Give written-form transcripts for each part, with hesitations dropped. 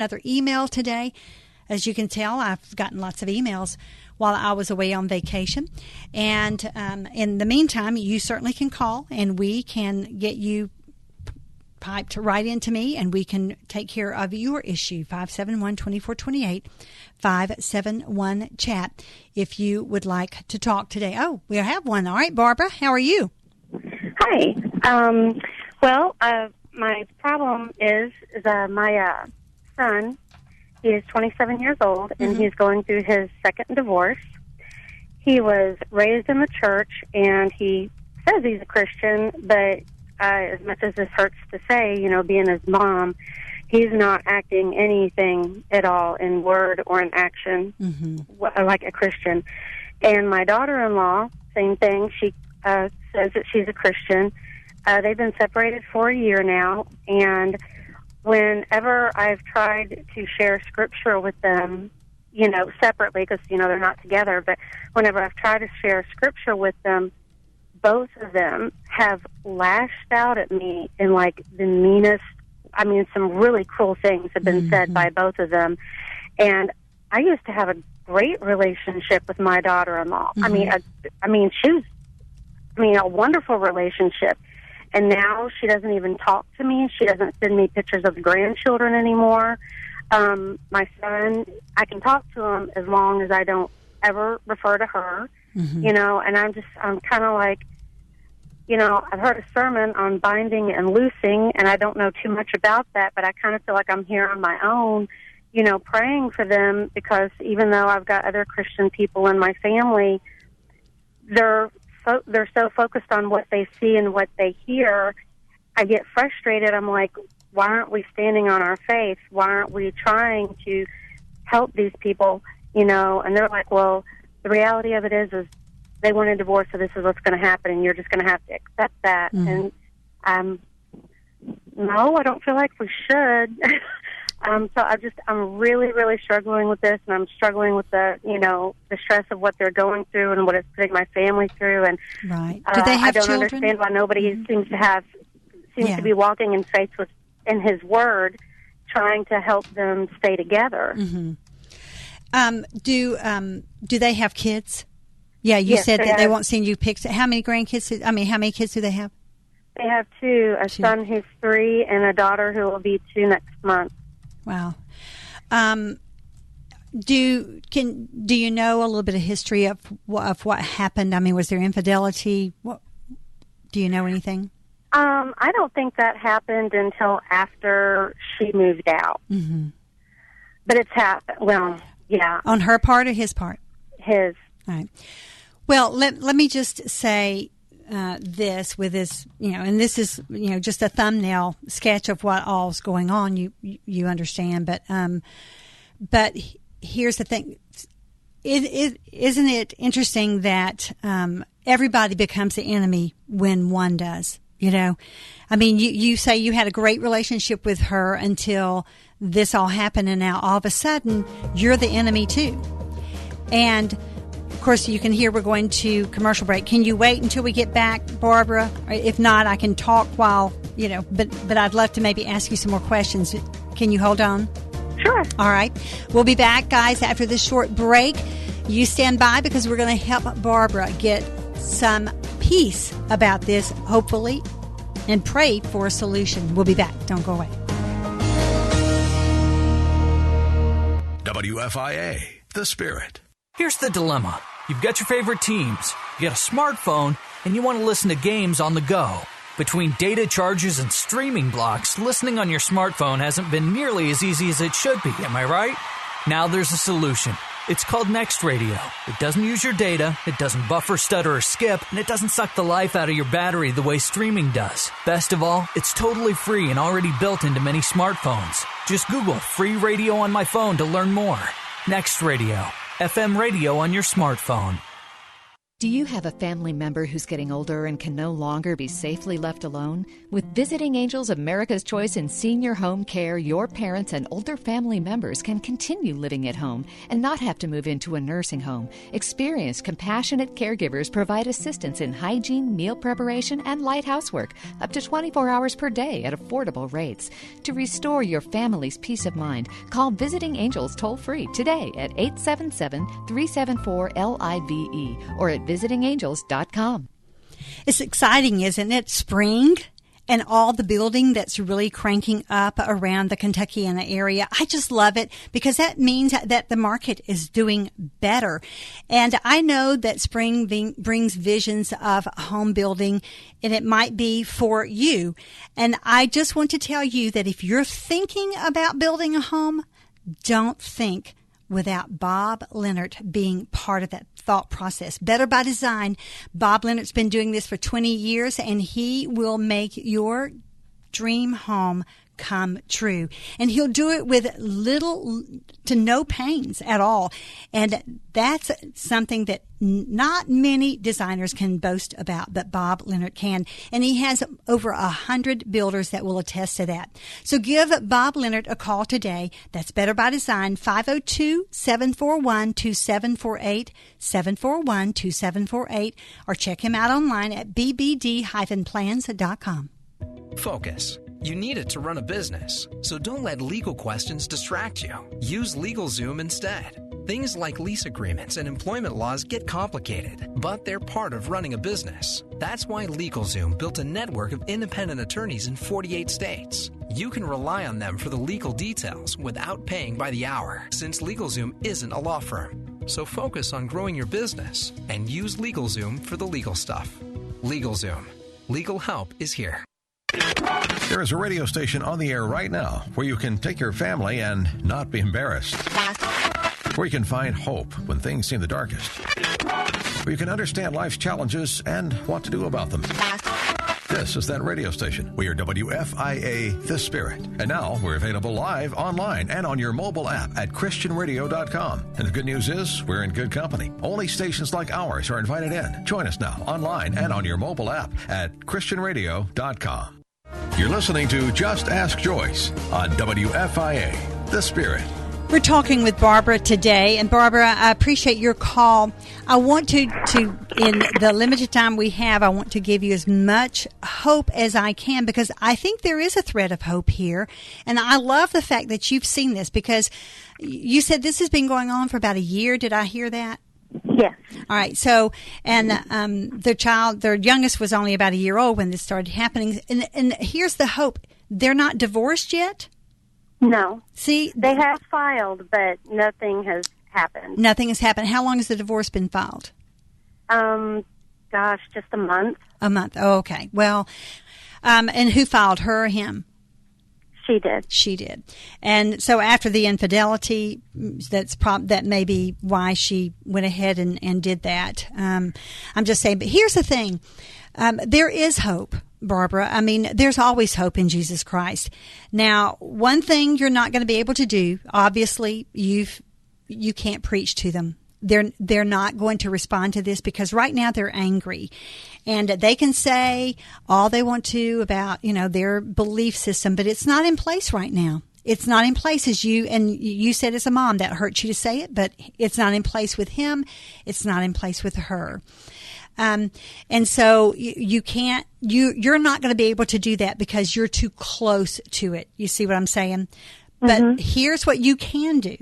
another email today. As you can tell, I've gotten lots of emails while I was away on vacation. And in the meantime, you certainly can call, and we can get you piped right into me, and we can take care of your issue. 571-2428, 571-CHAT, if you would like to talk today. Oh, we have one. All right, Barbara, how are you? Hi. My problem is my son, he is 27 years old, and he's going through his second divorce. He was raised in the church, and he says he's a Christian, but as much as this hurts to say, being his mom, he's not acting anything at all in word or in action like a Christian. And my daughter-in-law, same thing. She says that she's a Christian. They've been separated for a year now, and whenever I've tried to share scripture with them, separately, because, they're not together, but whenever I've tried to share scripture with them, both of them have lashed out at me in, the meanest, some really cruel things have been said by both of them. And I used to have a great relationship with my daughter-in-law. She was, a wonderful relationship. And now she doesn't even talk to me. She doesn't send me pictures of the grandchildren anymore. My son, I can talk to him as long as I don't ever refer to her, and I'm kind of like, I've heard a sermon on binding and loosing, and I don't know too much about that, but I kind of feel like I'm here on my own, praying for them, because even though I've got other Christian people in my family, they're so focused on what they see and what they hear. I get frustrated. I'm like, why aren't we standing on our faith? Why aren't we trying to help these people? And they're like, well, the reality of it is they want a divorce, so this is what's going to happen, and you're just going to have to accept that. And no, I don't feel like we should. So I'm really, really struggling with this, and I'm struggling with the stress of what they're going through and what it's putting my family through. And right. Do they have I don't children? understand why nobody seems to be walking in faith in His Word, trying to help them stay together. Do they have kids? Yeah, you said that they won't send you pics. How many grandkids? How many kids do they have? They have two: a son who's 3 and a daughter who will be 2 next month. Wow. Do you know a little bit of history of what happened? Was there infidelity? Do you know anything? I don't think that happened until after she moved out. But it's happened. Well, yeah. On her part or his part? His. All right. Well, let me just say this with this, and this is, just a thumbnail sketch of what all's going on. You understand, but here's the thing: isn't it interesting that everybody becomes the enemy when one does? You say you had a great relationship with her until this all happened, and now all of a sudden you're the enemy too. And of course, you can hear we're going to commercial break. Can you wait until we get back, Barbara? If not, I can talk while, but I'd love to maybe ask you some more questions. Can you hold on? Sure. All right. We'll be back, guys, after this short break. You stand by, because we're going to help Barbara get some peace about this, hopefully, and pray for a solution. We'll be back. Don't go away. WFIA, The Spirit. Here's the dilemma. You've got your favorite teams, you got a smartphone, and you want to listen to games on the go. Between data charges and streaming blocks, listening on your smartphone hasn't been nearly as easy as it should be, am I right? Now there's a solution. It's called Next Radio. It doesn't use your data, it doesn't buffer, stutter, or skip, and it doesn't suck the life out of your battery the way streaming does. Best of all, it's totally free and already built into many smartphones. Just Google free radio on my phone to learn more. Next Radio. FM radio on your smartphone. Do you have a family member who's getting older and can no longer be safely left alone? With Visiting Angels, America's Choice in Senior Home Care, your parents and older family members can continue living at home and not have to move into a nursing home. Experienced, compassionate caregivers provide assistance in hygiene, meal preparation, and light housework, up to 24 hours per day at affordable rates. To restore your family's peace of mind, call Visiting Angels toll-free today at 877-374-LIVE or at visitingangels.com. It's exciting, isn't it? Spring and all the building that's really cranking up around the Kentuckiana area. I just love it because that means that the market is doing better. And I know that spring brings visions of home building, and it might be for you. And I just want to tell you that if you're thinking about building a home, don't think without Bob Leonard being part of that thought process. Better by Design. Bob Leonard's been doing this for 20 years, and he will make your dream home come true. And he'll do it with little to no pains at all. And that's something that not many designers can boast about, but Bob Leonard can. And he has over 100 builders that will attest to that. So give Bob Leonard a call today. That's Better by Design, 502-741-2748, 741-2748, or check him out online at bbd-plans.com. Focus. You need it to run a business, so don't let legal questions distract you. Use LegalZoom instead. Things like lease agreements and employment laws get complicated, but they're part of running a business. That's why LegalZoom built a network of independent attorneys in 48 states. You can rely on them for the legal details without paying by the hour, since LegalZoom isn't a law firm. So focus on growing your business and use LegalZoom for the legal stuff. LegalZoom. Legal help is here. There is a radio station on the air right now where you can take your family and not be embarrassed. Where you can find hope when things seem the darkest. Where you can understand life's challenges and what to do about them. This is that radio station. We are WFIA The Spirit. And now we're available live online and on your mobile app at ChristianRadio.com. And the good news is we're in good company. Only stations like ours are invited in. Join us now online and on your mobile app at ChristianRadio.com. You're listening to Just Ask Joyce on WFIA The Spirit. We're talking with Barbara today, and Barbara, I appreciate your call. I want to in the limited time we have, I want to give you as much hope as I can, because I think there is a thread of hope here. And I love the fact that you've seen this, because you said this has been going on for about a year. Did I hear that? Yes. All right. So, and their youngest was only about a year old when this started happening. And here's the hope. They're not divorced yet? No. See? They have filed, but nothing has happened. Nothing has happened. How long has the divorce been filed? Just a month. A month. Oh, okay. Well, and who filed, her or him? She did. She did. And so after the infidelity, that may be why she went ahead and did that. I'm just saying, but here's the thing. There is hope, Barbara. I mean, there's always hope in Jesus Christ. Now, one thing you're not going to be able to do, obviously, you can't preach to them. They're not going to respond to this, because right now they're angry, and they can say all they want to about, their belief system, but it's not in place right now. It's not in place, as you said as a mom. That hurts you to say it, but it's not in place with him. It's not in place with her. And so you're not going to be able to do that because you're too close to it. You see what I'm saying? But here's what you can do.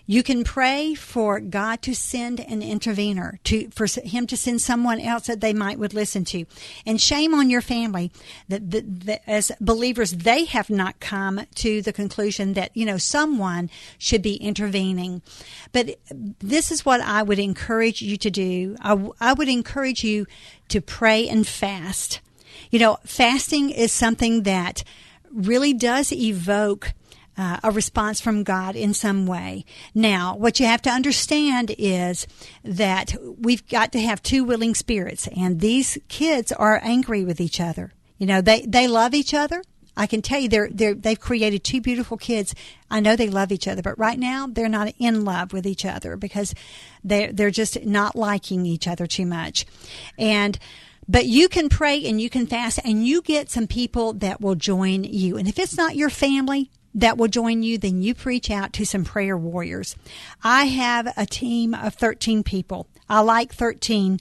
You can pray for God to send an intervener, for him to send someone else that they would listen to. And shame on your family that as believers, they have not come to the conclusion that, someone should be intervening. But this is what I would encourage you to do. I would encourage you to pray and fast. Fasting is something that really does evoke a response from God in some way. Now, what you have to understand is that we've got to have two willing spirits, and these kids are angry with each other. They love each other. I can tell you they've created two beautiful kids. I know they love each other, but right now they're not in love with each other because they're just not liking each other too much. But you can pray and you can fast and you get some people that will join you. And if it's not your family that will join you, then you reach out to some prayer warriors. I have a team of 13 people. I like 13.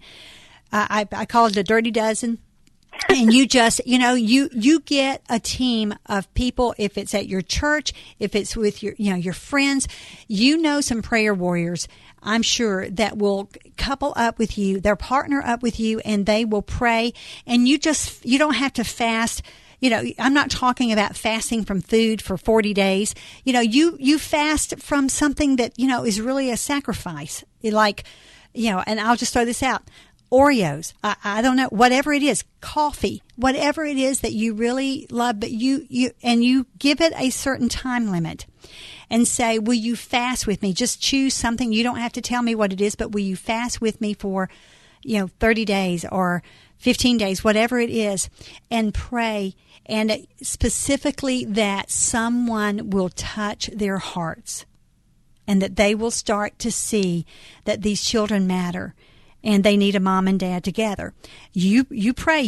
I call it a dirty dozen. And you just, you get a team of people, if it's at your church, if it's with your friends, some prayer warriors, I'm sure, that will couple up with you, they'll partner up with you, and they will pray. And you don't have to fast. I'm not talking about fasting from food for 40 days. You fast from something that, is really a sacrifice. Like, and I'll just throw this out. Oreos, I don't know, whatever it is, coffee, whatever it is that you really love, but you give it a certain time limit and say, will you fast with me? Just choose something. You don't have to tell me what it is, but will you fast with me for, 30 days or 15 days, whatever it is, and pray, and specifically that someone will touch their hearts and that they will start to see that these children matter. And they need a mom and dad together. You pray.